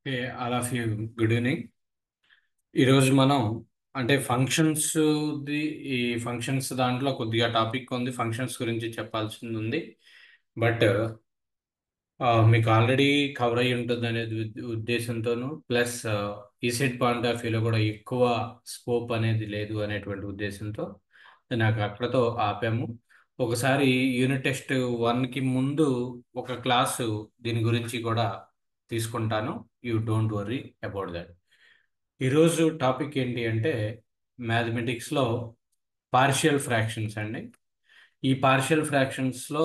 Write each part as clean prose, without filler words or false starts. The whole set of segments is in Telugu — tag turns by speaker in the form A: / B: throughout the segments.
A: Okay, all of you good evening. ఈరోజు మనం అంటే ఫంక్షన్స్ ది ఈ ఫంక్షన్స్ దాంట్లో కొద్దిగా టాపిక్ ఉంది. ఫంక్షన్స్ గురించి చెప్పాల్సింది ఉంది. బట్ మీకు ఆల్రెడీ కవర్ అయ్యి ఉంటుంది అనేది ఉద్దేశంతోనూ ప్లస్ ఈసెట్ పాయింట్ ఆఫ్ వ్యూలో కూడా ఎక్కువ స్కోప్ అనేది లేదు అనేటువంటి ఉద్దేశంతో నాకు అక్కడతో ఆపాము. ఒకసారి యూనిట్ టెస్ట్ 1కి ముందు ఒక క్లాసు దీని గురించి కూడా తీసుకుంటాను. You don't worry about that. ఈరోజు టాపిక్ ఏంటి అంటే మ్యాథమెటిక్స్లో పార్షియల్ ఫ్రాక్షన్స్ అండి. ఈ పార్షియల్ ఫ్రాక్షన్స్లో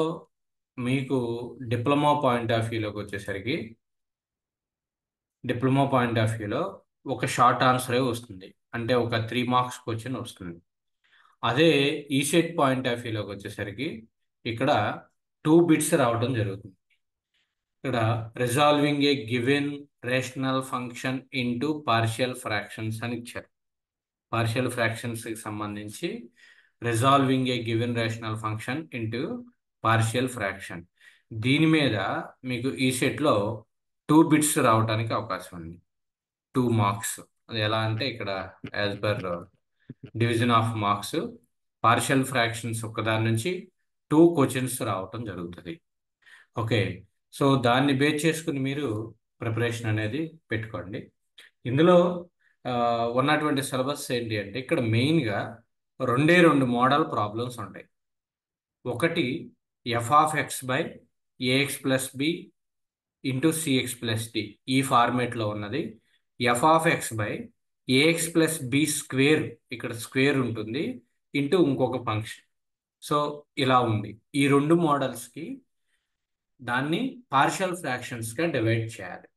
A: మీకు డిప్లొమా పాయింట్ ఆఫ్ వ్యూలో ఒక షార్ట్ ఆన్సరే వస్తుంది. అంటే ఒక 3 మార్క్స్ క్వశ్చన్ వస్తుంది. అదే ఈసెట్ పాయింట్ ఆఫ్ వ్యూలోకి వచ్చేసరికి ఇక్కడ 2 బిట్స్ రావడం జరుగుతుంది. ఇక్కడ resolving a given rational function into partial fractions అని ఇచ్చారు. పార్షియల్ ఫ్రాక్షన్స్కి సంబంధించి resolving a given rational function into partial fraction, దీని మీద మీకు ఈ సెట్లో 2 బిట్స్ రావడానికి అవకాశం ఉంది. 2 మార్క్స్. అది ఎలా అంటే ఇక్కడ as per division of marks partial fractions ఒక్కదాని నుంచి 2 క్వశ్చన్స్ రావటం జరుగుతుంది. ఓకే, సో దాన్ని బేస్ చేసుకుని మీరు ప్రిపరేషన్ అనేది పెట్టుకోండి. ఇందులో ఉన్నటువంటి సిలబస్ ఏంటి అంటే ఇక్కడ మెయిన్గా రెండు మోడల్ ప్రాబ్లమ్స్ ఉంటాయి. ఒకటి f(x/ax+b c(x+d) ఈ ఫార్మేట్లో ఉన్నది. f(x/ax+b²) ఇక్కడ స్క్వేర్ ఉంటుంది ఇంటూ ఇంకొక ఫంక్షన్. సో ఇలా ఉంది. ఈ రెండు మోడల్స్కి దాన్ని పార్షియల్ ఫ్రాక్షన్స్గా డివైడ్ చేయాలి.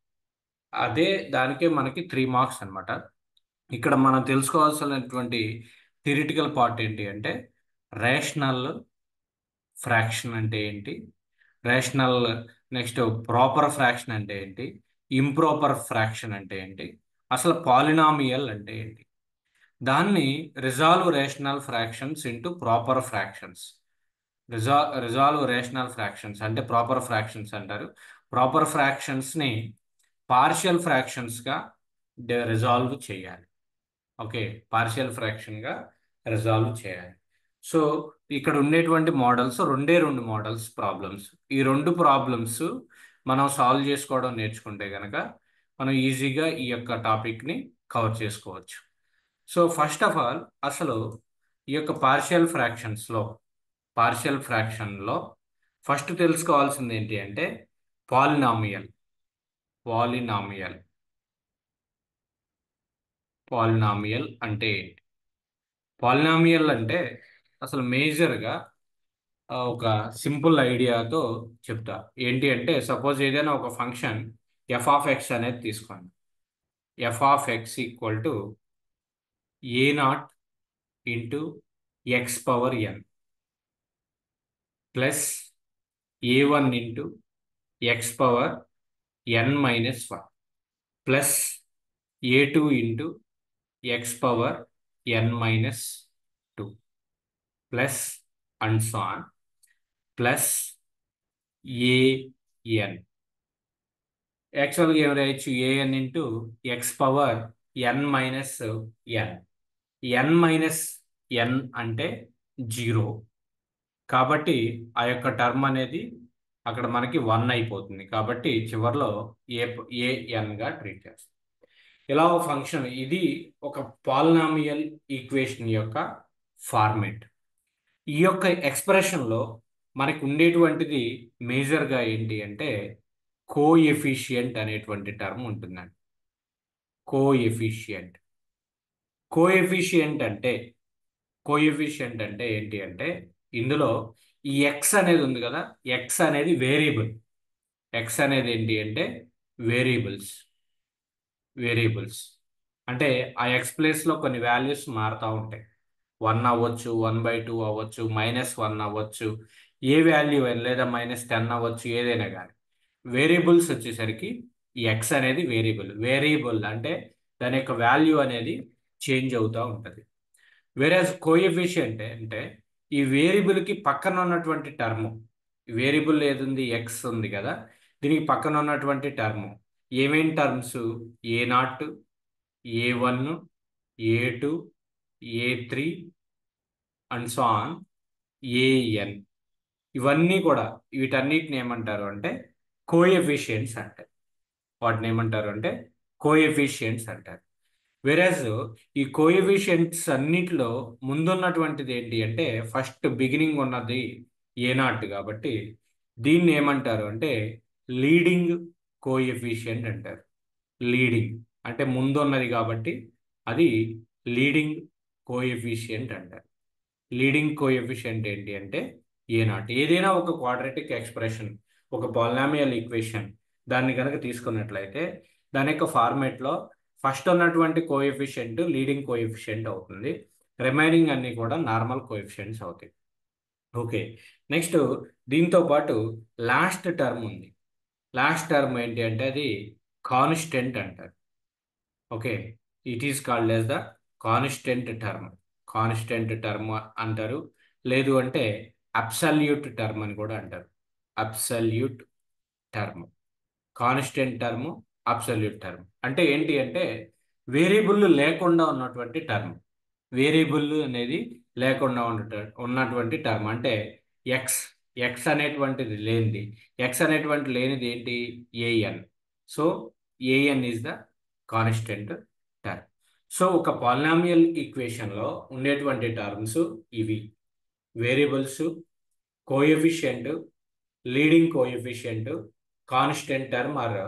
A: అదే దానికే మనకి 3 మార్క్స్ అనమాట. ఇక్కడ మనం తెలుసుకోవాల్సినటువంటి థియరిటికల్ పార్ట్ ఏంటి అంటే రేషనల్ ఫ్రాక్షన్ అంటే ఏంటి, రేషనల్ నెక్స్ట్ ప్రాపర్ ఫ్రాక్షన్ అంటే ఏంటి, ఇంప్రాపర్ ఫ్రాక్షన్ అంటే ఏంటి, అసలు పాలినామియల్ అంటే ఏంటి, దాన్ని resolve rational fractions into proper fractions. Resolve rational fractions అంటే ప్రాపర్ ఫ్రాక్షన్స్ అంటారు. ప్రాపర్ ఫ్రాక్షన్స్ని పార్షియల్ ఫ్రాక్షన్స్గా రిజాల్వ్ చేయాలి. ఓకే, పార్షియల్ ఫ్రాక్షన్గా రిజాల్వ్ చేయాలి. సో ఇక్కడ ఉండేటువంటి మోడల్స్ రెండు మోడల్స్ ప్రాబ్లమ్స్. ఈ రెండు ప్రాబ్లమ్స్ మనం సాల్వ్ చేసుకోవడం నేర్చుకుంటే కనుక మనం ఈజీగా ఈ యొక్క టాపిక్ని కవర్ చేసుకోవచ్చు. సో ఫస్ట్ ఆఫ్ ఆల్ అసలు ఈ యొక్క పార్షియల్ ఫ్రాక్షన్లో ఫస్ట్ తెలుసుకోవాల్సింది ఏంటి అంటే పాలినామియల్. పాలినామియల్ అంటే ఏంటి? పాలినామియల్ అంటే అసలు మేజర్గా ఒక సింపుల్ ఐడియాతో చెప్తా. ఏంటి అంటే సపోజ్ ఏదైనా ఒక ఫంక్షన్ f(x) అనేది తీసుకోండి. f(x) a0 into x⁴n plus a1 into x⁴n-1 plus a2 into x⁴n-2 plus and so on plus an. యాక్చువల్గా ఏం రాయొచ్చు? an into x⁴n-n. n-n అంటే 0 కాబట్టి ఆ యొక్క టర్మ్ అనేది అక్కడ మనకి 1 అయిపోతుంది. కాబట్టి చివరిలో anగా ట్రీట్ చేస్తాం. ఇలా ఒక ఫంక్షన్, ఇది ఒక పాలినామియల్ ఈక్వేషన్ యొక్క ఫార్మేట్. ఈ యొక్క ఎక్స్ప్రెషన్లో మనకు ఉండేటువంటిది మేజర్గా ఏంటి అంటే కోఎఫిషియంట్ అనేటువంటి టర్మ్ ఉంటుందండి. కోఎఫిషియంట్ అంటే ఏంటి అంటే ఇందులో ఈ ఎక్స్ అనేది ఉంది కదా, ఎక్స్ అనేది వేరియబుల్. ఎక్స్ అనేది ఏంటి అంటే వేరియబుల్స్ అంటే ఆ ఎక్స్ ప్లేస్లో కొన్ని వాల్యూస్ మారుతూ ఉంటాయి. 1 అవ్వచ్చు, 1/2 అవ్వచ్చు, -1 అవ్వచ్చు, ఏ వాల్యూ అయినా, లేదా -10 అవ్వచ్చు, ఏదైనా కానీ వేరియబుల్స్ వచ్చేసరికి ఈ ఎక్స్ అనేది వేరియబుల్ అంటే దాని యొక్క వాల్యూ అనేది చేంజ్ అవుతూ ఉంటుంది. వేరేజ్ కోఎఫిషియంట్ అంటే ఈ వేరియబుల్కి పక్కన ఉన్నటువంటి టర్ము, వేరియబుల్ ఏదుంది, ఎక్స్ ఉంది కదా, దీనికి పక్కన ఉన్నటువంటి టర్ము ఏమేం terms? A0, A1, A2, A3 and so on AN. ఇవన్నీ కూడా వీటన్నిటిని ఏమంటారు అంటే కోఎఫిషియెంట్స్ అంటారు. వాటిని ఏమంటారు అంటే కోఎఫిషియెంట్స్ అంటారు. వెరాజ్ ఈ కోఎఫిషియెంట్స్ అన్నిటిలో ముందున్నటువంటిది ఏంటి అంటే ఫస్ట్ బిగినింగ్ ఉన్నది A0 కాబట్టి దీన్ని ఏమంటారు అంటే లీడింగ్ కోఎఫిషియెంట్ అంటారు. లీడింగ్ అంటే ముందున్నది కాబట్టి అది లీడింగ్ కోఎఫిషియెంట్ అంటారు. లీడింగ్ కోఎఫిషియెంట్ ఏంటి అంటే A0. ఏదైనా ఒక క్వాడ్రాటిక్ ఎక్స్ప్రెషన్, ఒక పాలినామియల్ ఈక్వేషన్ దాన్ని కనుక తీసుకున్నట్లయితే దాని యొక్క ఫార్మేట్లో ఫస్ట్ ఉన్నటువంటి కోఎఫిషియెంట్ లీడింగ్ కోఎఫిషియెంట్ అవుతుంది. రిమైనింగ్ అన్ని కూడా నార్మల్ కోఎఫిషియెంట్స్ అవుతాయి. ఓకే, నెక్స్ట్ దీంతో పాటు లాస్ట్ టర్మ్ ఉంది. లాస్ట్ టర్మ్ ఏంటి అంటే అది కాన్స్టెంట్ అంటారు. Okay, it is called as the constant term. Constant term అంటారు, లేదు అంటే అబ్సల్యూట్ టర్మ్ అని కూడా అంటారు. Absolute term, constant term, absolute term అంటే ఏంటి అంటే వేరియబుల్ లేకుండా ఉన్నటువంటి టర్మ్. వేరియబుల్ అనేది లేకుండా ఉన్నటువంటి టర్మ్ అంటే ఎక్స్. ఎక్స్ అనేటువంటిది లేనిది. ఎక్స్ అనేటువంటి లేనిది ఏంటి? A N. So A N is the constant term. So ఒక పాలినామియల్ ఈక్వేషన్లో ఉండేటువంటి టర్మ్స్ ఇవి: variables, coefficient, leading coefficient, constant term or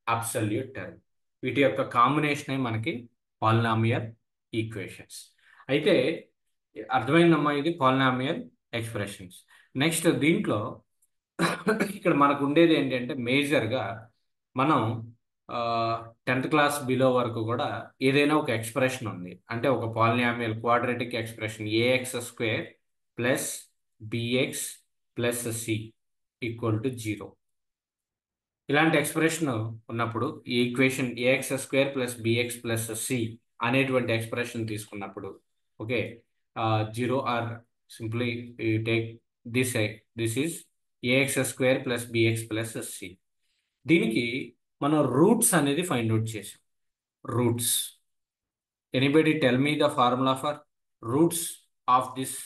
A: absolute term. వీటి యొక్క కాంబినేషనే మనకి పాలినామియల్ ఈక్వేషన్స్. అయితే అర్థమైందమ్మా, ఇది పాలినామియల్ ఎక్స్ప్రెషన్స్. నెక్స్ట్ దీంట్లో ఇక్కడ మనకు ఉండేది ఏంటంటే మేజర్గా మనం 10th క్లాస్ బిలో వరకు కూడా ఏదైనా ఒక ఎక్స్ప్రెషన్ ఉంది అంటే ఒక polynomial quadratic expression ax² plus bx plus c equal to 0. ఇలాంటి ఎక్స్ప్రెషన్ ఉన్నప్పుడు ఈ equation ax² plus bx plus c అనేటువంటి ఎక్స్ప్రెషన్ తీసుకున్నప్పుడు okay, 0 or simply take this is ax² plus bx plus c. దీనికి మనం రూట్స్ అనేది ఫైండ్ అవుట్ చేసాం. Roots, anybody tell me the formula for roots of this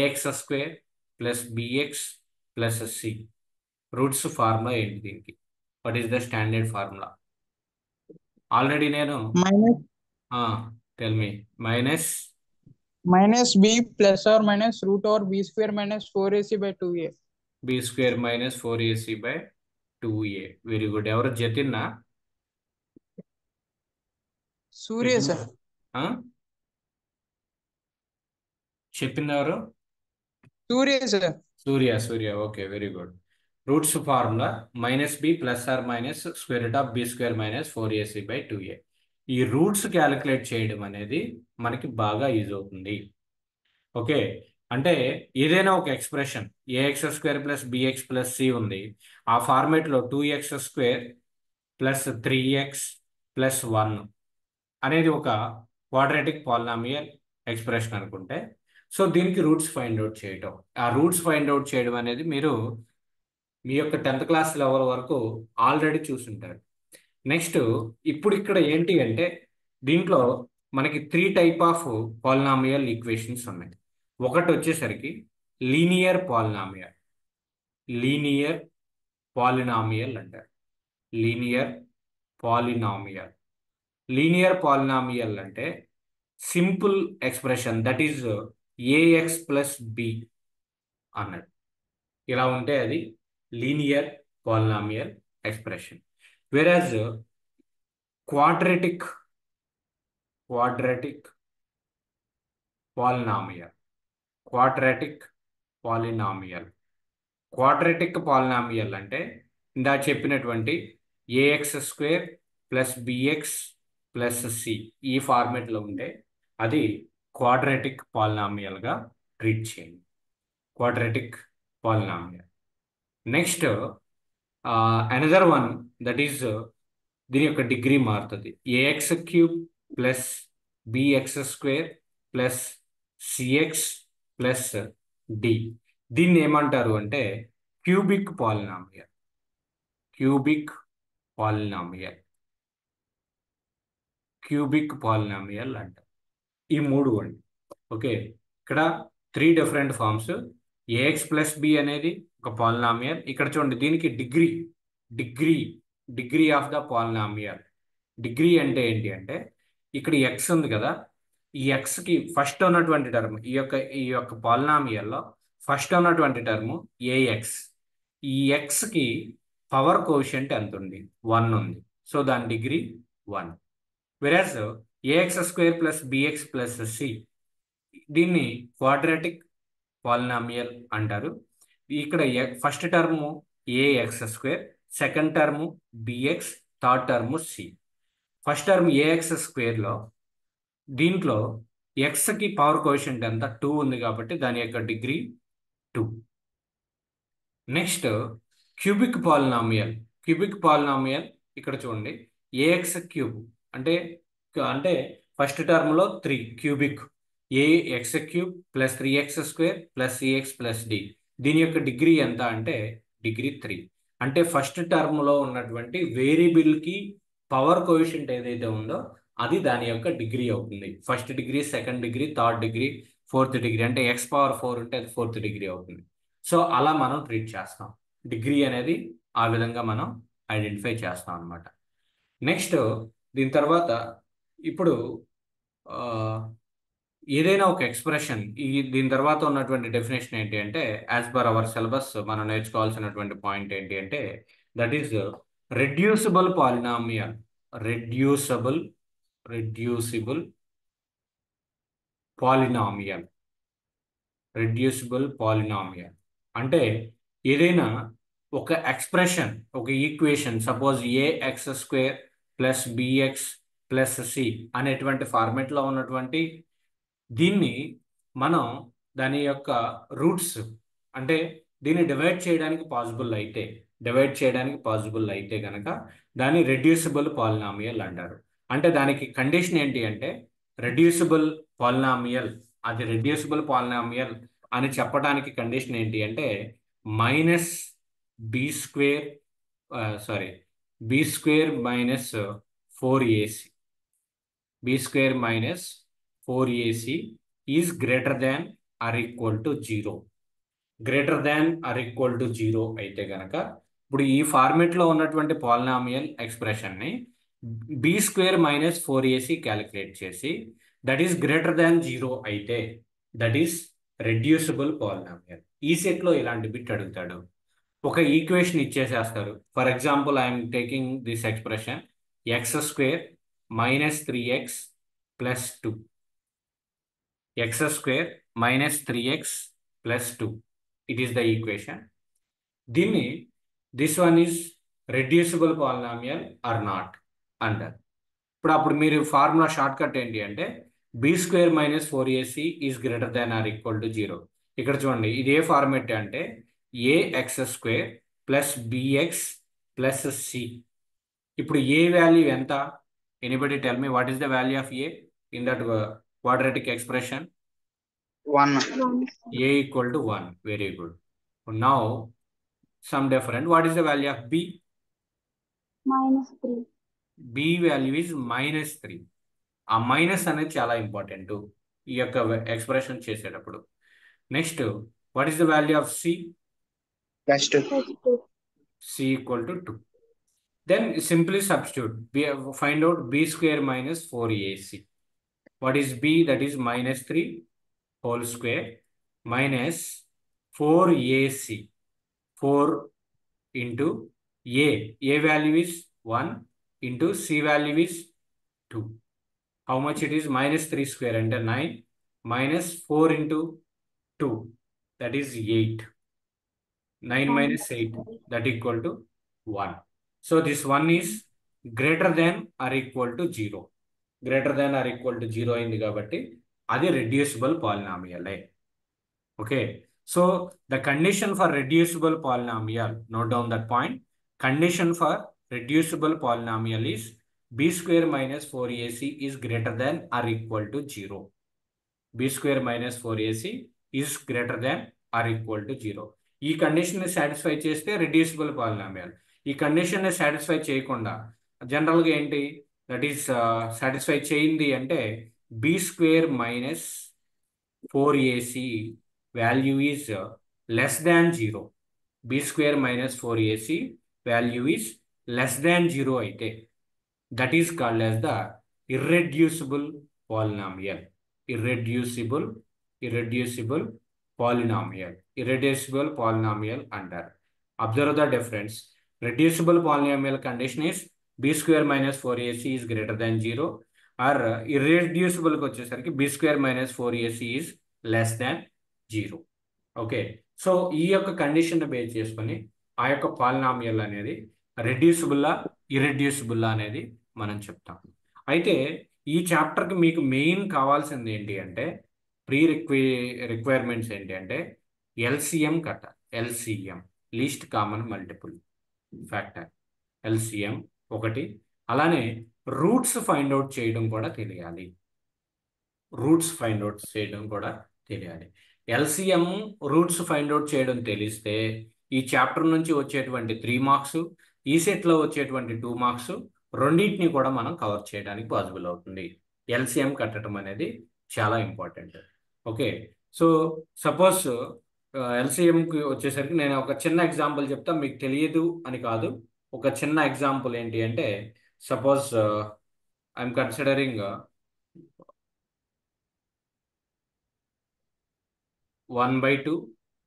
A: ax² plus bx plus c. Roots formula ఏంటి దీనికి? What is the standard formula? Already నేను
B: minus
A: tell me. Minus
B: b plus or minus root over b square minus 4ac by 2a.
A: b² minus 4ac by 2a. Very good. ఎవరు? జతిన్నా?
B: సూర్య సార్.
A: చెప్పింది ఎవరు?
B: Surya sir.
A: Surya. Okay, very good. Roots formula -b plus or minus square root of b² minus 4ac by 2a. ఈ రూట్స్ క్యాలిక్యులేట్ చేయడం అనేది మనకి బాగా యూజ్ అవుతుంది. ఓకే, అంటే ఏదైనా ఒక expression ax² plus bx plus c ఉంది, ఆ ఫార్మేట్లో 2x² ప్లస్ 3x ప్లస్ 1 అనేది ఒక క్వాడ్రాటిక్ పాలినామియల్ ఎక్స్ప్రెషన్ అనుకుంటే, సో దీనికి రూట్స్ ఫైండ్ అవుట్ చేయటం. ఆ రూట్స్ ఫైండ్ అవుట్ చేయడం అనేది మీరు మీ యొక్క 10th క్లాస్ లెవెల్ వరకు ఆల్రెడీ చూసుంటారు. నెక్స్ట్ ఇప్పుడు ఇక్కడ ఏంటి అంటే దీంట్లో మనకి 3 టైప్ ఆఫ్ పాలినామియల్ ఈక్వేషన్స్ ఉన్నాయి. ఒకటి వచ్చేసరికి లీనియర్ పాలినామియల్. లీనియర్ పాలినామియల్ అంటారు. Linear polynomial. లీనియర్ పాలినామియల్ అంటే simple expression that is ax plus b అన్నట్టు. ఇలా ఉంటే అది లీనియర్ పాలినామియల్ ఎక్స్ప్రెషన్. వెరాజ్ క్వాడ్రాటిక్ పాలినామియల్. క్వాడ్రాటిక్ పాలినామియల్ అంటే ఇందా చెప్పినటువంటి ax² plus bx plus c ఈ ఫార్మేట్లో ఉంటే అది క్వాడ్రాటిక్ పాలినామియల్గా ట్రీట్ చేయండి. Quadratic polynomial. Next another one that is దీని యొక్క డిగ్రీ మారుతుంది. ax³ plus bx² plus cx plus d. దీన్ని ఏమంటారు అంటే cubic polynomial. Cubic polynomial, cubic polynomial అంటారు. ఈ మూడు అండి. ఓకే, ఇక్కడ 3 different forms. A X plus B అనేది ఒక పాలినామియల్. ఇక్కడ చూడండి, దీనికి degree degree degree of the polynomial. Degree అంటే ఏంటి అంటే, ఇక్కడ ఎక్స్ ఉంది కదా, ఈ ఎక్స్కి ఫస్ట్ ఉన్నటువంటి టర్మ్, ఈ యొక్క పాలినామియల్లో ఫస్ట్ ఉన్నటువంటి టర్మ్ ఏఎక్స్. ఈ ఎక్స్కి పవర్ కోషియంట్ ఎంత ఉంది? 1 ఉంది. సో దాని డిగ్రీ 1. వెరాజ్ a x square plus bx plus c, దీన్ని క్వాడ్రాటిక్ పాలినామియల్ అంటారు. ఇక్కడ first term a x square, second term b x, third term c. First term a x స్క్వేర్లో దీంట్లో ఎక్స్కి పవర్ కోషియంట్ ఎంత? 2 ఉంది కాబట్టి దాని యొక్క degree 2. Next cubic polynomial. Cubic polynomial ఇక్కడ చూడండి, ఏఎక్స్ క్యూబ్ అంటే అంటే ఫస్ట్ టర్మ్లో 3 cubic, A X cube plus 3x square plus C X plus D. దీని యొక్క డిగ్రీ ఎంత అంటే డిగ్రీ 3. అంటే ఫస్ట్ టర్మ్లో ఉన్నటువంటి వేరియబుల్కి పవర్ కోఎఫిషియంట్ ఏదైతే ఉందో అది దాని యొక్క డిగ్రీ అవుతుంది. First degree, second degree, third degree, fourth degree. అంటే x పవర్ 4 ఉంటే అది ఫోర్త్ డిగ్రీ అవుతుంది. సో అలా మనం ట్రీట్ చేస్తాం. డిగ్రీ అనేది ఆ విధంగా మనం ఐడెంటిఫై చేస్తాం అనమాట. నెక్స్ట్ దీని తర్వాత ఇప్పుడు ఏదైనా ఒక ఎక్స్ప్రెషన్, దీని తర్వాత ఉన్నటువంటి డెఫినేషన్ ఏంటి అంటే, యాజ్ పర్ అవర్ సిలబస్ మనం నేర్చుకోవాల్సినటువంటి పాయింట్ ఏంటి అంటే, that is reducible polynomial. Reducible polynomial. Reducible polynomial అంటే ఏదైనా ఒక ఎక్స్ప్రెషన్, ఒక equation, suppose A X square plus bx plus C అనేటువంటి ఫార్మేట్లో ఉన్నటువంటి దీన్ని మనం దాని యొక్క రూట్స్ అంటే దీన్ని డివైడ్ చేయడానికి పాసిబుల్ అయితే కనుక దాన్ని రెడ్యూసిబుల్ పాలినామియల్ అంటారు. అంటే దానికి కండిషన్ ఏంటి అంటే, రెడ్యూసిబుల్ పాలినామియల్, అది రెడ్యూసిబుల్ పాలినామియల్ అని చెప్పడానికి కండిషన్ ఏంటి అంటే minus B square B square minus 4ac b square minus 4ac is greater than or equal to 0. Greater than or equal to 0 అయితే గనక ఇప్పుడు ఈ ఫార్మేట్లో ఉన్నటువంటి పాలినామియల్ ఎక్స్ప్రెషన్ని b square minus 4ac calculate చేసి దట్ ఈస్ గ్రేటర్ దాన్ 0 అయితే దట్ ఈస్ రెడ్యూసిబుల్ పాలినామియల్. ఈ సెట్లో ఇలాంటి బిట్ అడుగుతాడు. ఒక ఈక్వేషన్ ఇచ్చేసేస్తారు. For example I'm taking this expression x square minus 3x plus 2. x square minus 3x plus 2. It is the equation. This one is reducible polynomial or not under. ఇప్పుడు మీరు ఫార్ములా షార్ట్ కట్ ఏంటి అంటే b square minus 4ac is greater than or equal to 0. ఇక్కడ చూడండి, ఇది ఏ ఫార్మేట్ అంటే ax square plus bx plus c. ఇప్పుడు a వాల్యూ ఎంత? Anybody tell me what is the value of a in that quadratic expression?
B: 1.
A: A equal to 1. Very good. Now some different. What is the value of b?
C: -3.
A: b value is -3. ఆ మైనస్ అనేది చాలా ఇంపార్టెంట్ ఈ యొక్క ఎక్స్ప్రెషన్ చేసేటప్పుడు. Next what is the value of c?
B: +2.
A: c equal to 2. Then simply substitute. Find out b square minus 4ac. What is b? That is -3 whole square minus 4ac. 4 into a. A value is 1 into c value is 2. How much it is? -3 square under 9 minus 4 into 2. That is 8. 9 minus 8. That equal to 1. So this one is greater than or equal to 0. Greater than or equal to 0 అయింది కాబట్టి అది రెడ్యూసిబుల్ పాలినామియలే. Okay, so the condition for reducible polynomial, note down that point. Condition for reducible polynomial is b square minus 4ac is greater than or equal to 0. b square minus 4ac is greater than or equal to 0. ఈ కండిషన్ ని సాటిస్ఫై చేస్తే రెడ్యూసిబుల్ పాలినామియల్. ఈ కండిషన్ సాటిస్ఫై చేయకుండా జనరల్గా ఏంటి దట్ ఈస్ సాటిస్ఫై చేయింది అంటే B square minus 4ac value is less than 0. B square minus 4ac value is less than 0 అయితే that is called as the irreducible polynomial. irreducible irreducible irreducible polynomial అంటారు. Observe the difference. reducible polynomial condition is b square minus 4ac is greater than 0 or irreducible కి వచ్చేసరికి b square minus 4ac is less than 0. Okay, so ఈ యొక్క కండిషన్ బేస్ చేసుకొని ఆ యొక్క పాలినామియల్ అనేది రెడ్యూసిబుల్లా ఇర్రెడ్యూసిబుల్లా అనేది మనం చెప్తాం. అయితే ఈ చాప్టర్కి మీకు మెయిన్ కావాల్సింది ఏంటి అంటే రిక్వైర్మెంట్స్ ఏంటి అంటే ఎల్సిఎం కట్టాలి. LCM least common multiple factor LCM ఒకటి, అలానే రూట్స్ ఫైండ్ అవుట్ చేయడం కూడా తెలియాలి. రూట్స్ ఫైండ్ అవుట్ చేయడం కూడా తెలియాలి. ఎల్సిఎం రూట్స్ ఫైండ్ అవుట్ చేయడం తెలిస్తే ఈ చాప్టర్ నుంచి వచ్చేటువంటి 3 మార్క్స్, ఈ సెట్లో వచ్చేటువంటి 2 మార్క్స్ రెండింటిని కూడా మనం కవర్ చేయడానికి పాసిబుల్ అవుతుంది. ఎల్సిఎం కట్టడం అనేది చాలా ఇంపార్టెంట్. ఓకే, సో సపోజ్ ఎల్సిఎంకి వచ్చేసరికి నేను ఒక చిన్న ఎగ్జాంపుల్ చెప్తా, మీకు తెలియదు అని కాదు. ఒక చిన్న ఎగ్జాంపుల్ ఏంటి అంటే suppose I'm considering 1/2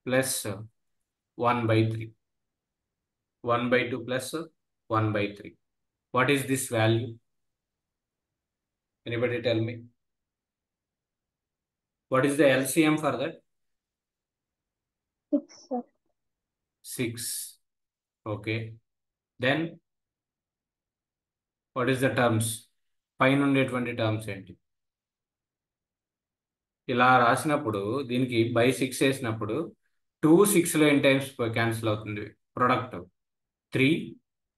A: plus 1/3. 1/2 plus 1/3. What is this value? Anybody tell me? What is the LCM for that?
C: 6, sir.
A: 6. Okay. Then what is the terms? పైన ఉండేటువంటి టర్మ్స్ ఏంటి? ఇలా రాసినప్పుడు దీనికి బై 6 వేసినప్పుడు 2 6లో ఎన్ టైమ్స్ క్యాన్సిల్ అవుతుంది ప్రొడక్ట్ 3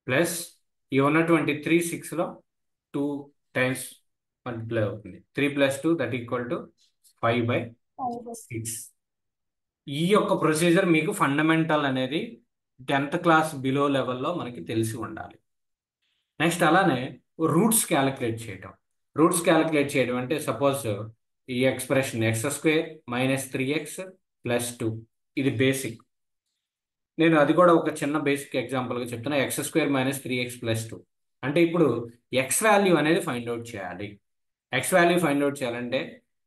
A: ప్లస్ ఈ ఉన్నటువంటి 3 6లో 2 టైమ్స్ మల్టిప్లై అవుతుంది. 3 + 2 దట్ ఈక్వల్ టు 5/6. ఈ యొక్క ప్రొసీజర్ మీకు ఫండమెంటల్ అనేది 10th క్లాస్ బిలో లెవెల్లో మనకి తెలిసి ఉండాలి. నెక్స్ట్ అలానే రూట్స్ క్యాలిక్యులేట్ చేయడం. రూట్స్ క్యాలిక్యులేట్ చేయడం అంటే సపోజ్ ఈ ఎక్స్ప్రెషన్ x² - 3x + 2 ఇది బేసిక్. నేను అది కూడా ఒక చిన్న బేసిక్ ఎగ్జాంపుల్గా చెప్తున్నా. x² - 3x + 2 అంటే ఇప్పుడు x వాల్యూ అనేది ఫైండ్ అవుట్ చేయాలి. x వాల్యూ ఫైండ్ అవుట్ చేయాలంటే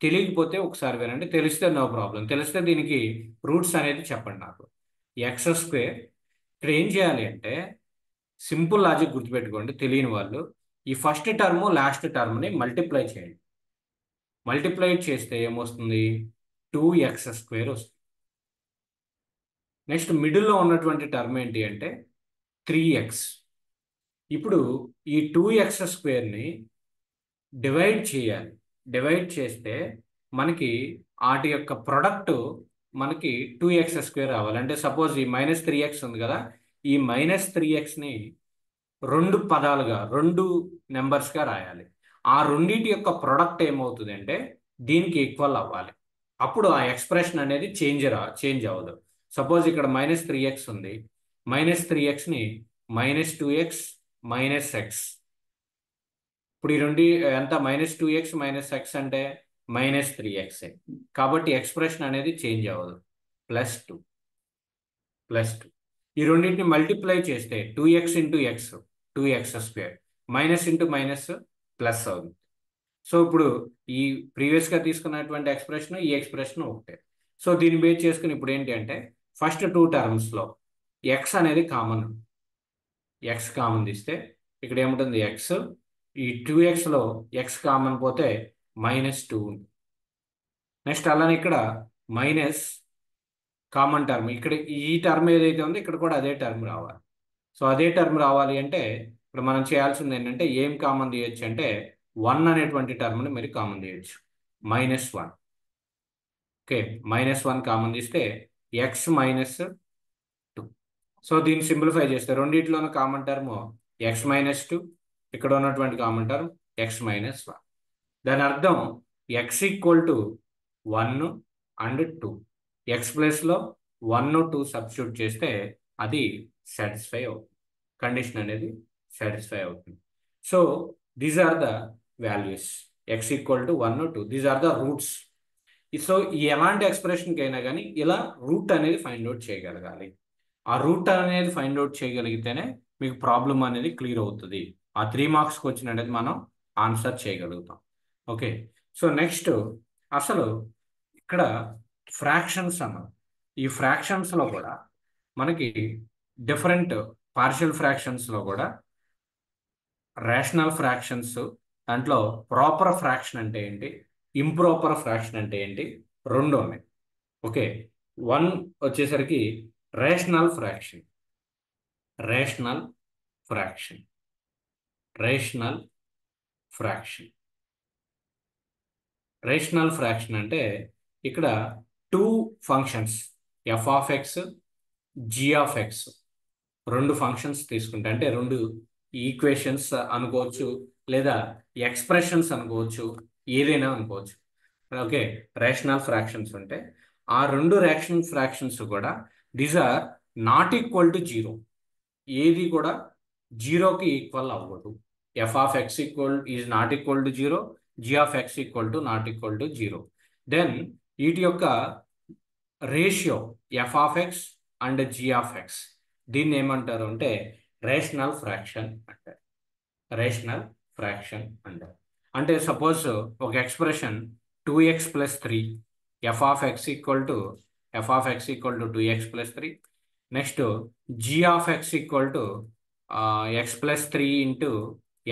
A: తెలియకపోతే ఒకసారి వినండి, తెలిస్తే నో ప్రాబ్లం. తెలిస్తే దీనికి రూట్స్ అనేది చెప్పండి నాకు. x² ఇక్కడ ఏం చేయాలి అంటే సింపుల్ లాజిక్ గుర్తుపెట్టుకోండి తెలియని వాళ్ళు. ఈ ఫస్ట్ టర్మ్ లాస్ట్ టర్మ్ని మల్టిప్లై చేయండి. మల్టిప్లై చేస్తే ఏమొస్తుంది? 2x² వస్తుంది. నెక్స్ట్ మిడిల్లో ఉన్నటువంటి టర్మ్ ఏంటి అంటే 3x. ఇప్పుడు ఈ 2x² డివైడ్ చేయాలి. డివైడ్ చేస్తే మనకి వాటి యొక్క ప్రొడక్ట్ మనకి 2x² రావాలి. అంటే సపోజ్ ఈ -3x ఉంది కదా, ఈ -3xని 2 పదాలుగా 2 నెంబర్స్గా రాయాలి. ఆ రెండింటి యొక్క ప్రొడక్ట్ ఏమవుతుంది అంటే దీనికి ఈక్వల్ అవ్వాలి. అప్పుడు ఆ ఎక్స్ప్రెషన్ అనేది చేంజ్ అవ్వదు. సపోజ్ ఇక్కడ -3x ఉంది, -3xని -2x - x. ఇప్పుడు ఈ రెండు ఎంత? -2x - x అంటే -3x. కాబట్టి ఎక్స్ప్రెషన్ అనేది చేంజ్ అవ్వదు. +2 ఈ రెండింటిని మల్టిప్లై చేస్తే 2x × x 2x², minus into minus plus అవుతుంది. సో ఇప్పుడు ఈ ప్రీవియస్గా తీసుకున్నటువంటి ఎక్స్ప్రెషన్ ఈ ఎక్స్ప్రెషన్ ఒకటే. సో దీన్ని బేస్ చేసుకుని ఇప్పుడు ఏంటి అంటే ఫస్ట్ 2 టర్మ్స్లో ఎక్స్ అనేది కామన్. ఎక్స్ కామన్ తీస్తే ఇక్కడ ఏముంటుంది? ఎక్స్. ఈ 2xలో ఎక్స్ కామన్ పోతే -2 ఉంది. నెక్స్ట్ అలానే ఇక్కడ మైనస్ కామన్ టర్మ్, ఇక్కడ ఈ టర్మ్ ఏదైతే ఉందో ఇక్కడ కూడా అదే టర్మ్ రావాలి. సో అదే టర్మ్ రావాలి అంటే ఇప్పుడు మనం చేయాల్సింది ఏంటంటే ఏం కామన్ తీయచ్చు అంటే 1 అనేటువంటి టర్మ్ని మీరు కామన్ తీయచ్చు. -1. ఓకే, -1 కామన్ తీస్తే x -2. సో దీన్ని సింప్లిఫై చేస్తే రెండింటిలోనూ కామన్ టర్మ్ x -2, ఇక్కడ ఉన్నటువంటి కామన్ టర్మ్ x -1. దాని అర్థం x = 1 and 2. x ప్లేస్లో 1 2 సబ్స్టిట్యూట్ చేస్తే అది సాటిస్ఫై అవుతుంది. కండిషన్ అనేది సాటిస్ఫై అవుతుంది. So these are the values X equal to 1 2. These are the roots. So ఎలాంటి ఎక్స్ప్రెషన్కి అయినా కానీ ఇలా రూట్ అనేది ఫైండ్ అవుట్ చేయగలగాలి. ఆ రూట్ అనేది ఫైండ్ అవుట్ చేయగలిగితేనే మీకు ప్రాబ్లం అనేది క్లియర్ అవుతుంది. ఆ 3 మార్క్స్కి వచ్చినది మనం ఆన్సర్ చేయగలుగుతాం. ఓకే, సో నెక్స్ట్ అసలు ఇక్కడ ఫ్రాక్షన్స్ అన్నాం. ఈ ఫ్రాక్షన్స్లో కూడా మనకి డిఫరెంట్ పార్షియల్ ఫ్రాక్షన్స్లో కూడా రేషనల్ ఫ్రాక్షన్స్, దాంట్లో ప్రాపర్ ఫ్రాక్షన్ అంటే ఏంటి, ఇంప్రాపర్ ఫ్రాక్షన్ అంటే ఏంటి, రెండు ఉన్నాయి. ఓకే, వన్ వచ్చేసరికి rational fraction. Rational fraction rational fraction rational fraction అంటే ఇక్కడ two functions F of X, G of X, రెండు ఫంక్షన్స్ తీసుకుంటే అంటే రెండు ఈక్వేషన్స్ అనుకోవచ్చు, లేదా ఎక్స్ప్రెషన్స్ అనుకోవచ్చు, ఏదైనా అనుకోవచ్చు. ఓకే, రేషనల్ ఫ్రాక్షన్స్ ఉంటే ఆ రెండు రేషనల్ ఫ్రాక్షన్స్ కూడా these are not equal to zero. ఏది కూడా జీరోకి ఈక్వల్ అవ్వదు. F of X equal is not equal to zero, G of X equal to not equal to zero. Then వీటి యొక్క ratio F of X and G of X, దీన్ని ఏమంటారు అంటే రేషనల్ ఫ్రాక్షన్ అంటారు. రేషనల్ ఫ్రాక్షన్ అంటారు. అంటే సపోజ్ ఒక expression 2x + 3, F of X equal to 2x + 3. Next G of X equal to x + 3 into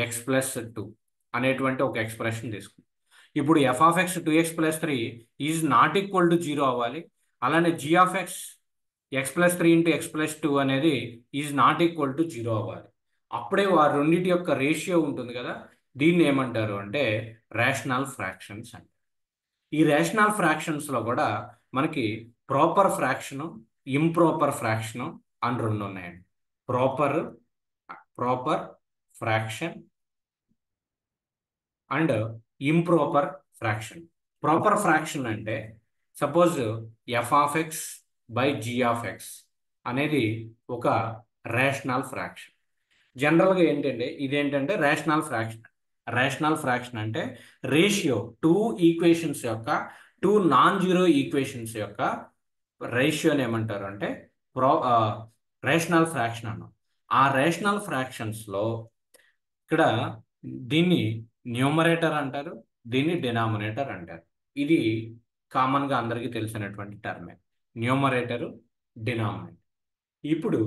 A: x + 2 అనేటువంటి ఒక ఎక్స్ప్రెషన్ తీసుకుంది. ఇప్పుడు F of X 2x + 3 is not equal to zero అవ్వాలి. అలానే G of X x + 3 into x + 2 అనేది is not equal to zero అవ్వాలి. అప్పుడే వారి రెండింటి యొక్క రేషియో ఉంటుంది కదా, దీన్ని ఏమంటారు అంటే రేషనల్ ఫ్రాక్షన్స్ అంటారు. ఈ రేషనల్ ఫ్రాక్షన్స్లో కూడా మనకి ప్రాపర్ ఫ్రాక్షను, ఇంప్రాపర్ ఫ్రాక్షను అని రెండు ఉన్నాయండి. Proper fraction and improper fraction. Proper fraction అంటే suppose f of x by g of x అనేది ఒక రేషనల్ ఫ్రాక్షన్. జనరల్గా ఏంటంటే ఇదేంటంటే రేషనల్ ఫ్రాక్షన్. రేషనల్ ఫ్రాక్షన్ అంటే రేషియో టూ ఈక్వేషన్స్ యొక్క, టూ నాన్ జీరో ఈక్వేషన్స్ యొక్క రేషియోని ఏమంటారు అంటే రేషనల్ ఫ్రాక్షన్ అన్నాం. ఆ రేషనల్ ఫ్రాక్షన్స్లో ఇక్కడ దీన్ని న్యూమరేటర్ అంటారు, దీన్ని డినామినేటర్ అంటారు. ఇది కామన్గా అందరికీ తెలిసినటువంటి టర్మే, న్యూమరేటరు, డినామినేటర్. ఇప్పుడు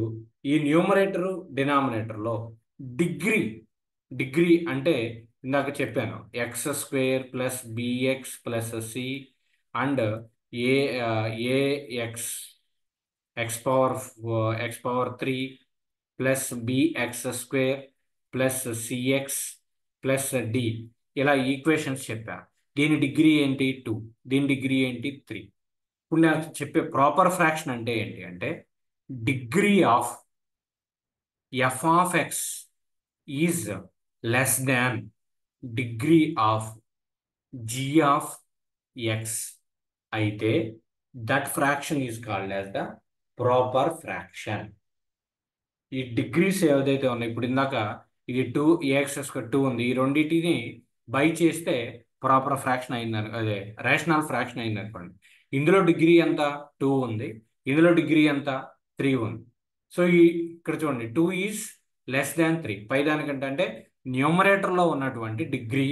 A: ఈ న్యూమరేటరు డినామినేటర్లో డిగ్రీ అంటే ఇందాక చెప్పాను, x² + bx + c and ax x³ + bx² + cx + d ఇలా ఈక్వేషన్స్ చెప్పాను. దీని డిగ్రీ ఏంటి 2, దీని డిగ్రీ ఏంటి 3. ఇప్పుడు నేను చెప్పే ప్రాపర్ ఫ్రాక్షన్ అంటే ఏంటి అంటే degree of f of x is less than degree of g of x అయితే that fraction is called as the proper fraction. ఈ డిగ్రీస్ ఏదైతే ఉన్నాయి, ఇప్పుడు ఇందాక ఇది 2 ax² 2 ఉంది, ఈ రెండింటిని బై చేస్తే ప్రాపర్ ఫ్రాక్షన్ అయిందని, అదే రేషనల్ ఫ్రాక్షన్ అయింది అనుకోండి. ఇందులో డిగ్రీ ఎంత 2 ఉంది, ఇందులో డిగ్రీ ఎంత 3 ఉంది. సో ఇక్కడ చూడండి 2 ఈజ్ లెస్ దాన్ 3. పై దానికంటే అంటే న్యూమరేటర్లో ఉన్నటువంటి డిగ్రీ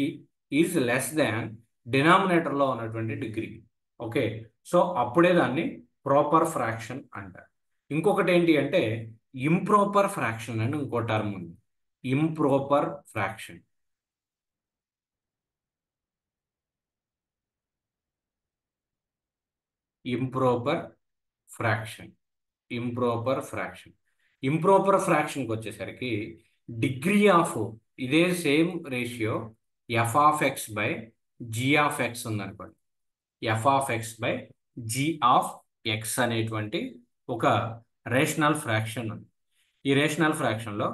A: ఈజ్ లెస్ దాన్ డినామినేటర్లో ఉన్నటువంటి డిగ్రీ. ఓకే, సో అప్పుడే దాన్ని ప్రాపర్ ఫ్రాక్షన్ అంటారు. ఇంకొకటి ఏంటి అంటే ఇంప్రాపర్ ఫ్రాక్షన్ అని ఇంకో టర్మ్ ఉంది. Improper fraction. Improper fraction improper ఫ్రాక్షన్కి వచ్చేసరికి డిగ్రీ ఆఫ్ ఇదే same ratio F of x by g of x ఉందనుకోండి. F of x by g of x అనేటువంటి ఒక రేషనల్ ఫ్రాక్షన్ ఉంది. ఈ రేషనల్ ఫ్రాక్షన్లో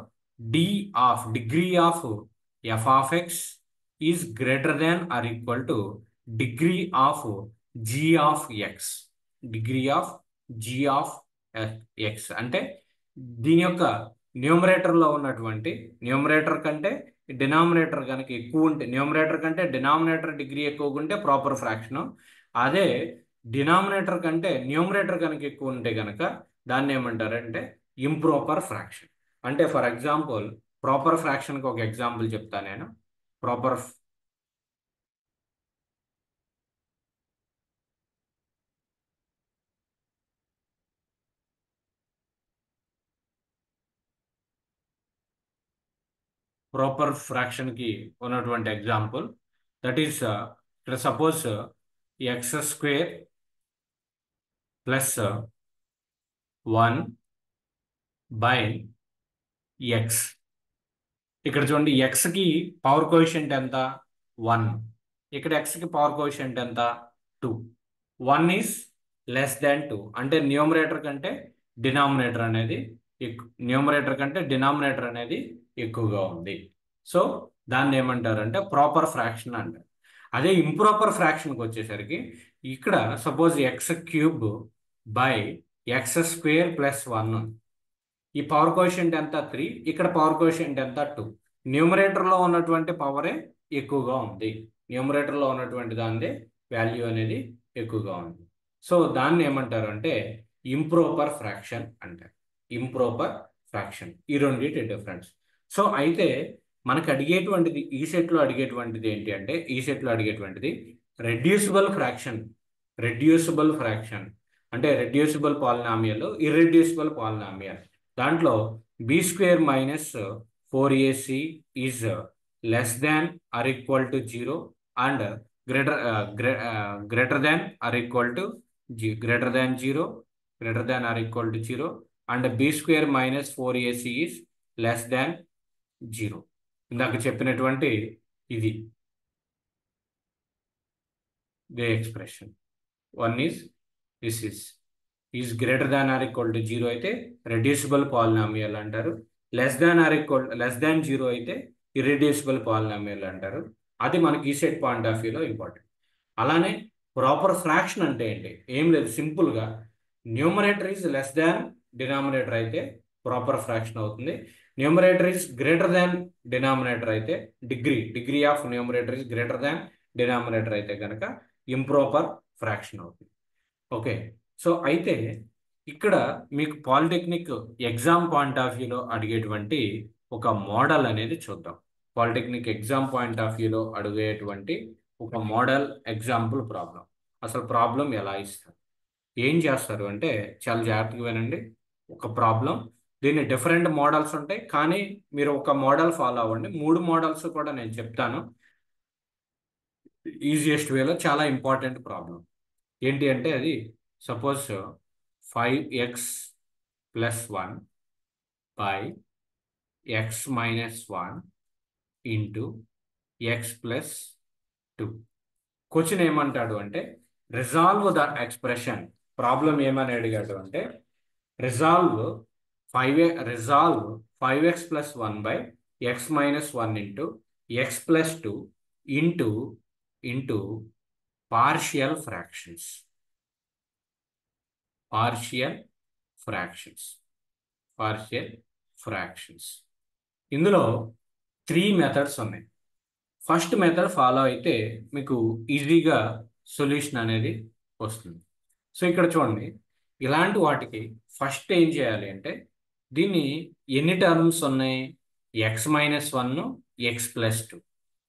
A: degree of f of x is greater than or equal to degree of g of x. Degree of g of x అంటే దీని యొక్క న్యూమరేటర్లో ఉన్నటువంటి న్యూమరేటర్ కంటే డినామినేటర్ కనుక ఎక్కువ ఉంటే, న్యూమరేటర్ కంటే డినామినేటర్ డిగ్రీ ఎక్కువ ఉంటే ప్రాపర్ ఫ్రాక్షన్. అదే డినామినేటర్ కంటే న్యూమరేటర్ కనుక ఎక్కువ ఉంటే కనుక దాన్ని ఏమంటారంటే ఇంప్రాపర్ ఫ్రాక్షన్. అంటే ఫర్ ఎగ్జాంపుల్ ప్రాపర్ ఫ్రాక్షన్కి ఒక ఎగ్జాంపుల్ చెప్తాను నేను. ప్రాపర్ ప్రాపర్ ఫ్రాక్షన్కి ఉన్నటువంటి ఎగ్జాంపుల్ దట్ ఈస్ ఇక్కడ suppose X square plus 1 by X. ఇక్కడ చూడండి, ఎక్స్కి పవర్ కోఎఫిషియంట్ ఎంత? 1. ఇక్కడ ఎక్స్కి పవర్ కోఎఫిషియంట్ ఎంత? 2. 1 ఈస్ లెస్ దాన్ 2 అంటే న్యూమరేటర్ కంటే డినామినేటర్ అనేది ఎక్కువగా ఉంది. సో దాన్ని ఏమంటారంటే ప్రాపర్ ఫ్రాక్షన్ అంటారు. అదే ఇంప్రాపర్ ఫ్రాక్షన్కి వచ్చేసరికి ఇక్కడ suppose X cube by X square plus 1. ఈ పవర్ కోఎఫిషియంట్ ఎంత? 3. ఇక్కడ పవర్ కోఎఫిషియంట్ ఎంత? 2. న్యూమరేటర్లో ఉన్నటువంటి పవరే ఎక్కువగా ఉంది, న్యూమరేటర్లో ఉన్నటువంటి దాని వాల్యూ అనేది ఎక్కువగా ఉంది. సో దాన్ని ఏమంటారు అంటే ఇంప్రాపర్ ఫ్రాక్షన్ అంటారు. ఇంప్రాపర్ ఫ్రాక్షన్, ఈ రెండింటి డిఫరెన్స్. సో అయితే మనకు అడిగేటువంటిది ఈ సెట్లో అడిగేటువంటిది ఏంటి అంటే, ఈ సెట్లో అడిగేటువంటిది రెడ్యూసిబుల్ ఫ్రాక్షన్. రెడ్యూసిబుల్ ఫ్రాక్షన్ అంటే రెడ్యూసిబుల్ పాలినామియల్, ఇర్రెడ్యూసిబుల్ పాలినామియల్. దాంట్లో b square minus 4ac is less than or equal to 0 and greater than or equal to greater than 0 greater than or equal to 0 and b square minus 4ac is less than 0. ఇందాక చెప్పినటువంటి ఇది the expression. 1 is this is greater than or equal to 0 అయితే రెడ్యూసిబుల్ పాలినామియల్ అంటారు. లెస్ దాన్ 0 అయితే ఇర్రెడ్యూసిబుల్ పాలినామియల్ అంటారు. అది మనకి ఈ సెట్ పాయింట్ ఆఫ్ వ్యూలో ఇంపార్టెంట్. అలానే ప్రాపర్ ఫ్రాక్షన్ అంటే ఏంటి? ఏం లేదు, సింపుల్గా numerator is less than denominator అయితే ప్రాపర్ ఫ్రాక్షన్ అవుతుంది. Numerator is greater than denominator అయితే degree of numerator is greater than denominator అయితే కనుక ఇంప్రాపర్ ఫ్రాక్షన్ అవుతుంది. ఓకే, సో అయితే ఇక్కడ మీకు పాలిటెక్నిక్ ఎగ్జామ్ పాయింట్ ఆఫ్ వ్యూలో అడిగేటువంటి ఒక మోడల్ అనేది చూద్దాం. పాలిటెక్నిక్ ఎగ్జామ్ పాయింట్ ఆఫ్ వ్యూలో అడిగేటువంటి ఒక మోడల్ ఎగ్జాంపుల్ ప్రాబ్లం. అసలు ప్రాబ్లం ఎలా ఇస్తారు, ఏం చేస్తారు అంటే చాలా జాగ్రత్తగా వినండి. ఒక ప్రాబ్లం, దీన్ని డిఫరెంట్ మోడల్స్ ఉంటాయి, కానీ మీరు ఒక మోడల్ ఫాలో అవ్వండి. 3 మోడల్స్ కూడా నేను చెప్తాను ఈజియెస్ట్ వేలో. చాలా ఇంపార్టెంట్ ప్రాబ్లం. ఏంటి అంటే అది suppose 5x plus 1 by x minus 1 into x plus 2. Question ఏమంటాడు అంటే రిజాల్వ్ ద ఎక్స్ప్రెషన్. ప్రాబ్లం ఏమని అడిగాడు అంటే resolve 5x plus 1 by x minus 1 into x plus 2 into partial fractions. Partial fractions ఇందులో 3 మెథడ్స్ ఉన్నాయి. ఫస్ట్ మెథడ్ ఫాలో అయితే మీకు ఈజీగా సొల్యూషన్ అనేది వస్తుంది. సో ఇక్కడ చూడండి, ఇలాంటి వాటికి ఫస్ట్ ఏం చేయాలి అంటే దీన్ని ఎన్ని టర్మ్స్ ఉన్నాయి? X minus 1, X plus 2.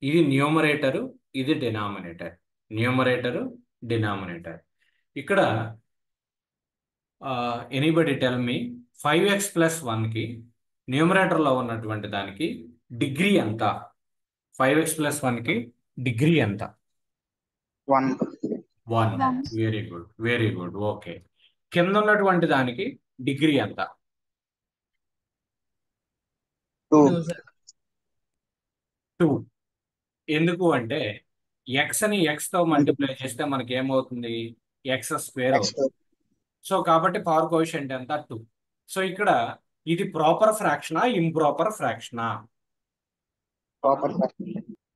A: ఇది న్యూమరేటరు, ఇది డినామినేటర్. ఇక్కడ ఎనీబడి టెల్ మీ 5x ప్లస్ 1కి న్యూమరేటర్లో ఉన్నటువంటి దానికి డిగ్రీ ఎంత? 5x ప్లస్ 1కి డిగ్రీ ఎంత?
B: 1.
A: Very good. ఓకే, కింద ఉన్నటువంటి దానికి డిగ్రీ ఎంత? 2. ఎందుకు అంటే ఎక్స్ అని ఎక్స్తో మల్టిప్లై చేస్తే మనకి ఏమవుతుంది? ఎక్స్ స్క్వేర్ అవుతుంది. సో కాబట్టి పవర్ కోఎఫిషియంట్ ఎంత? 2. సో ఇక్కడ ఇది ప్రాపర్ ఫ్రాక్షనా, ఇంప్రాపర్ ఫ్రాక్షనా?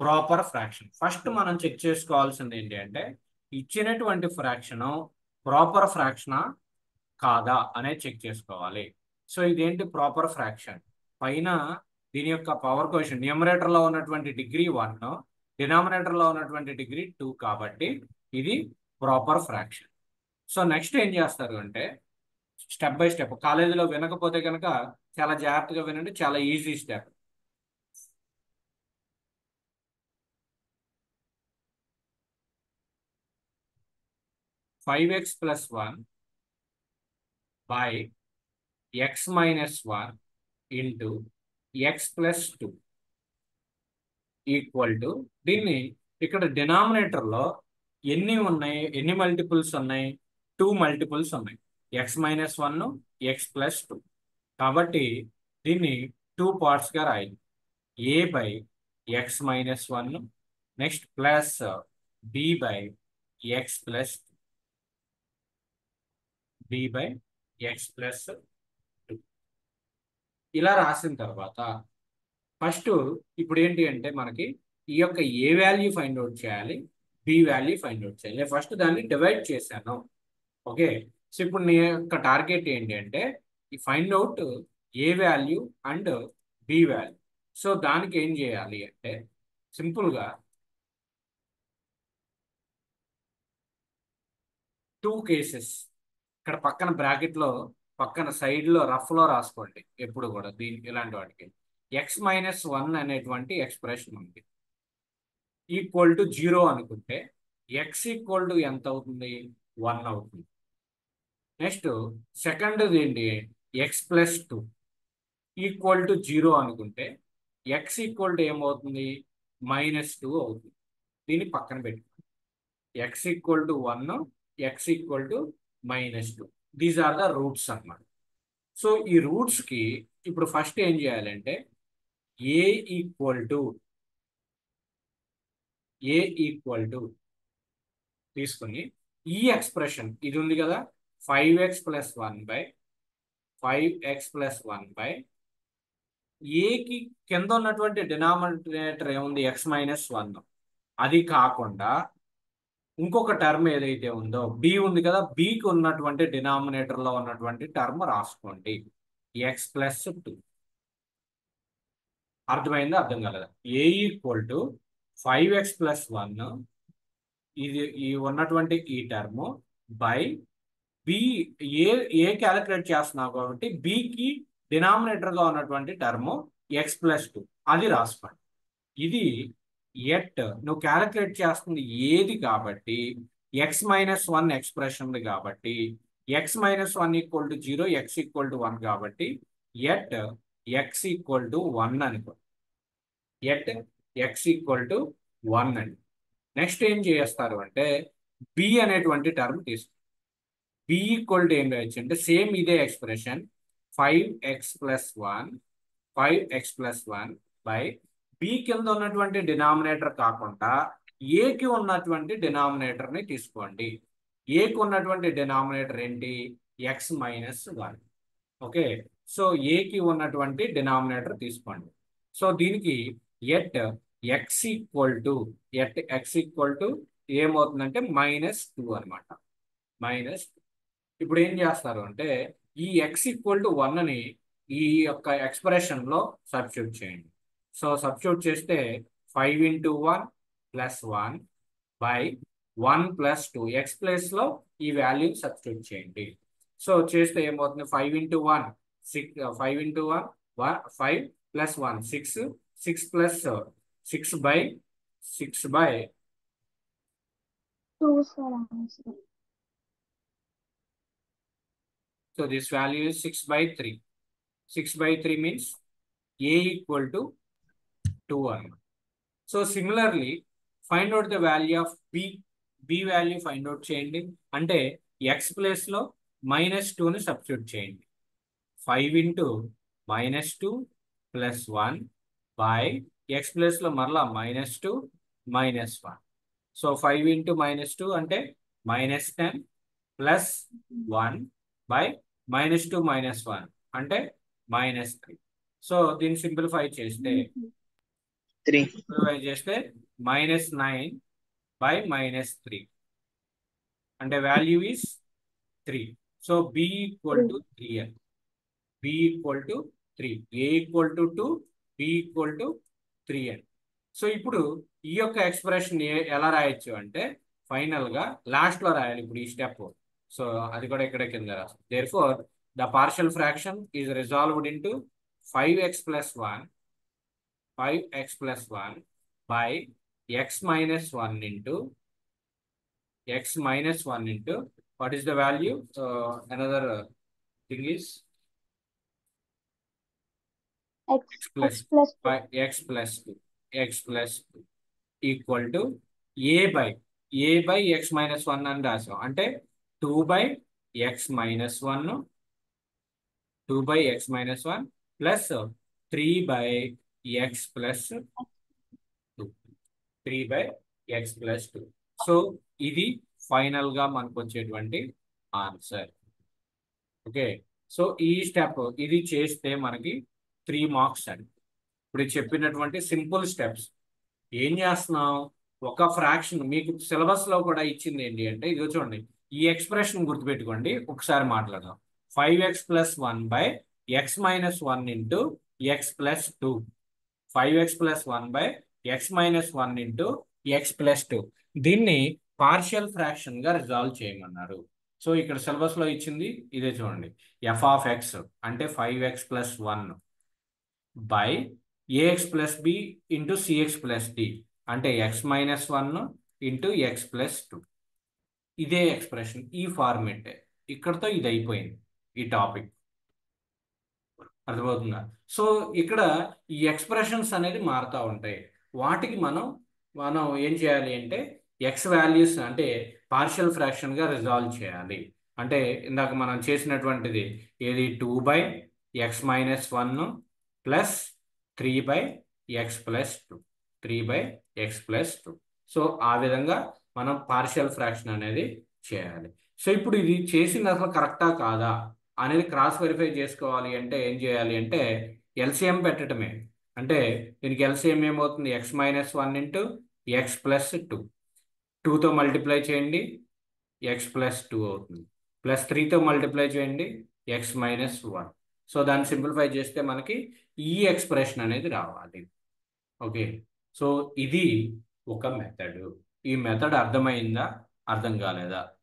A: Proper fraction. ఫస్ట్ మనం చెక్ చేసుకోవాల్సింది ఏంటి అంటే ఇచ్చినటువంటి ఫ్రాక్షన్ ప్రాపర్ ఫ్రాక్షనా కాదా అనేది చెక్ చేసుకోవాలి. సో ఇదేంటి? Proper fraction. పైన దీని యొక్క పవర్ కోఎఫిషియంట్ న్యూమరేటర్లో ఉన్నటువంటి డిగ్రీ 1, డినామినేటర్లో ఉన్నటువంటి డిగ్రీ 2 కాబట్టి ఇది ప్రాపర్ ఫ్రాక్షన్. సో నెక్స్ట్ ఏం చేస్తారు అంటే స్టెప్ బై స్టెప్, కాలేజీలో వినకపోతే కనుక చాలా జాగ్రత్తగా వినండి, చాలా easy step. Five X plus 1 by x minus 1 into X plus 2 equal to, దీన్ని ఇక్కడ డినామినేటర్లో ఎన్ని ఉన్నాయి, ఎన్ని మల్టిపుల్స్ ఉన్నాయి, 2 మల్టిపుల్స్ ఉన్నాయి, ఎక్స్ మైనస్ 1, ఎక్స్ ప్లస్ 2. కాబట్టి దీన్ని 2 పార్ట్స్గా రాయాలి. A by x minus 1, next plus b by x plus 2, b by x plus 2. ఇలా రాసిన తర్వాత ఫస్ట్ ఇప్పుడు ఏంటి అంటే మనకి ఈ యొక్క ఏ వాల్యూ ఫైండ్ అవుట్ చేయాలి, బి వాల్యూ ఫైండ్ అవుట్ చేయాలి. నేను ఫస్ట్ దాన్ని డివైడ్ చేశాను. ఓకే, సో ఇప్పుడు నీ యొక్క టార్గెట్ ఏంటి అంటే ఈ find out a value and b value. So దానికి ఏం చేయాలి అంటే సింపుల్గా 2 కేసెస్ ఇక్కడ పక్కన బ్రాకెట్లో పక్కన సైడ్లో రఫ్లో రాసుకోండి ఎప్పుడు కూడా దీనికి ఇలాంటి వాటికి. ఎక్స్ మైనస్ 1 అనేటువంటి ఎక్స్ప్రెషన్ ఉంది, ఈక్వల్ టు 0 అనుకుంటే ఎక్స్ ఈక్వల్ టు ఎంత అవుతుంది, 1 అవుతుంది. నెక్స్ట్ సెకండ్ ఏంటి, ఎక్స్ ప్లస్ 2 ఈక్వల్ టు 0 అనుకుంటే ఎక్స్ ఈక్వల్ టు ఏమవుతుంది, -2 అవుతుంది. దీన్ని పక్కన పెట్టుకోండి. X equal to 1, x equal to -2, these are the roots అన్నమాట. సో ఈ రూట్స్కి ఇప్పుడు ఫస్ట్ ఏం చేయాలంటే ఏ ఈక్వల్ టు తీసుకుని ఈ ఎక్స్ప్రెషన్ ఇది ఉంది కదా, 5x plus 1 by 5x plus 1 by ఏకి కింద ఉన్నటువంటి డినామినేటర్ ఏముంది, ఎక్స్ మైనస్ 1, అది కాకుండా ఇంకొక టర్మ్ ఏదైతే ఉందో బి ఉంది కదా, బికి ఉన్నటువంటి డినామినేటర్లో ఉన్నటువంటి టర్మ్ రాసుకోండి, ఎక్స్ ప్లస్ 2. అర్థమైందా, అర్థం కాలేదా? ఏ ఈక్వల్ టు 5x ప్లస్ 1 ఇది ఈ ఉన్నటువంటి ఈ term by b, a calculate చేస్తున్నావు కాబట్టి బికి డినామినేటర్గా ఉన్నటువంటి టర్మ్ ఎక్స్ ప్లస్ 2 అది రాసుకోండి. ఇది ఎట్ నువ్వు క్యాలిక్యులేట్ చేస్తుంది ఏది కాబట్టి ఎక్స్ మైనస్ 1 ఎక్స్ప్రెషన్ ఉంది కాబట్టి X minus 1 equal to 0, X equal to 1 కాబట్టి ఎట్ ఎక్స్ ఈక్వల్ టు 1 అనుకో, ఎట్ ఎక్స్ ఈక్వల్ టు 1 అని. నెక్స్ట్ ఏం చేస్తారు అంటే బి అనేటువంటి టర్మ్ తీసుకు, బి ఈక్వల్ టు ఏం రాయొచ్చు అంటే సేమ్ ఇదే expression 5x plus 1 by B కింద ఉన్నటువంటి డినామినేటర్ కాకుండా ఏకి ఉన్నటువంటి డినామినేటర్ని తీసుకోండి. ఏకి ఉన్నటువంటి డినామినేటర్ ఏంటి, ఎక్స్ మైనస్ 1. ఓకే, సో ఏకి ఉన్నటువంటి డినామినేటర్ తీసుకోండి. సో దీనికి ఎట్ ఎక్స్ ఈక్వల్ టు ఏమవుతుందంటే -2 అనమాట, మైనస్. ఇప్పుడు ఏం చేస్తారు అంటే ఈ ఎక్స్ ఈక్వల్ టు 1ని ఈ యొక్క ఎక్స్ప్రెషన్లో సబ్స్టిట్యూట్ చేయండి. సో సబ్స్టిట్యూట్ చేస్తే 5 × 1 + 1 బై 1 + 2 ఎక్స్ ప్లేస్లో ఈ వాల్యూ సబ్స్టిట్యూట్ చేయండి. సో చేస్తే ఏమవుతుంది, 5 × 1 6, 5 × 1 5 + 1 6, 6 + 6 by
C: 2 sir answer.
A: So this value is 6/3. 6/3 means A equal to 2 అన్నమాట. So similarly find out the value of B. B value find out చేయండి అంటే x ప్లేస్ లో -2ని సబ్స్టిట్యూట్ చేయండి. 5 × -2 + 1 బై x ప్లేస్ లో మరలా -2 -1. సో 5 × -2 అంటే -10 + 1 బై -2 -1 అంటే -3. సో దీన్ని సింప్లిఫై చేస్తే -9 బై -3 అంటే value is 3. So b equal to 3 అని, b equal to 3, a equal to 2, b equal to 3 అని. సో ఇప్పుడు ఈ యొక్క ఎక్స్ప్రెషన్ ఎలా రాయొచ్చు అంటే ఫైనల్గా లాస్ట్లో రాయాలి ఇప్పుడు ఈ స్టెప్. సో అది కూడా ఇక్కడ కింద రాస్తాం. Therefore the partial fraction is resolved into 5x + 1 by x minus 1 into what is the value? Another thing is
C: X plus 2.
A: x plus 2 equal to a by x minus 1 అని రాసాం. అంటే 2 by x minus 1 plus 3 by x plus 2. 3 by x plus 2. So ఇది ఫైనల్ గా మనకు వచ్చేటువంటి ఆన్సర్. ఓకే, సో ఈ స్టెప్ ఇది చేస్తే మనకి 3 మార్క్స్ అండి. ఇప్పుడు చెప్పినటువంటి సింపుల్ స్టెప్స్ ఏం చేస్తున్నాం, ఒక ఫ్రాక్షన్ మీకు సిలబస్ లో కూడా ఇచ్చింది ఏంటి అంటే ఇది చూడండి, ఈ ఎక్స్ప్రెషన్ గుర్తుపెట్టుకోండి. ఒకసారి మాట్లాడదాం. 5x + 1 by x minus 1 into x plus 2. 5x + 1 by x minus 1 into x plus 2. దీన్ని పార్షియల్ ఫ్రాక్షన్ గా రిజాల్వ్ చేయమన్నారు. సో ఇక్కడ సిలబస్ లో ఇచ్చింది ఇదే చూడండి. f of x అంటే 5x + 1 by ax plus b into cx plus d అంటే x minus 1 into x plus 2. ఇదే ఎక్స్ప్రెషన్, ఈ ఫార్మేట్. ఇక్కడతో ఇది అయిపోయింది ఈ టాపిక్. అర్థమవుతుందా? సో ఇక్కడ ఈ ఎక్స్ప్రెషన్స్ అనేది మారుతూ ఉంటాయి. వాటికి మనం ఏం చేయాలి అంటే ఎక్స్ వాల్యూస్ అంటే పార్షియల్ ఫ్రాక్షన్ గా రిజాల్వ్ చేయాలి. అంటే ఇందాక మనం చేసినటువంటిది ఏది 2 by x minus 1 plus 3 by x plus 2. 3 by x plus 2. So ఆ విధంగా మనం పార్షియల్ ఫ్రాక్షన్ అనేది చేయాలి. సో ఇప్పుడు ఇది చేసింది అసలు కరెక్టా కాదా అనేది క్రాస్ వెరిఫై చేసుకోవాలి అంటే ఏం చేయాలి అంటే ఎల్సిఎం పెట్టడమే. అంటే దీనికి ఎల్సిఎం ఏమవుతుంది, x minus 1 into x plus 2. 2తో మల్టిప్లై చేయండి, x plus 2 అవుతుంది. ప్లస్ 3తో మల్టిప్లై చేయండి, x minus 1. సో దాన్ని సింప్లిఫై చేస్తే మనకి ఈ ఎక్స్ప్రెషన్ అనేది రావాలి. ఓకే, సో ఇది ఒక మెథడ్. ఈ మెథడ్ అర్థమైందా, అర్థం కాలేదా?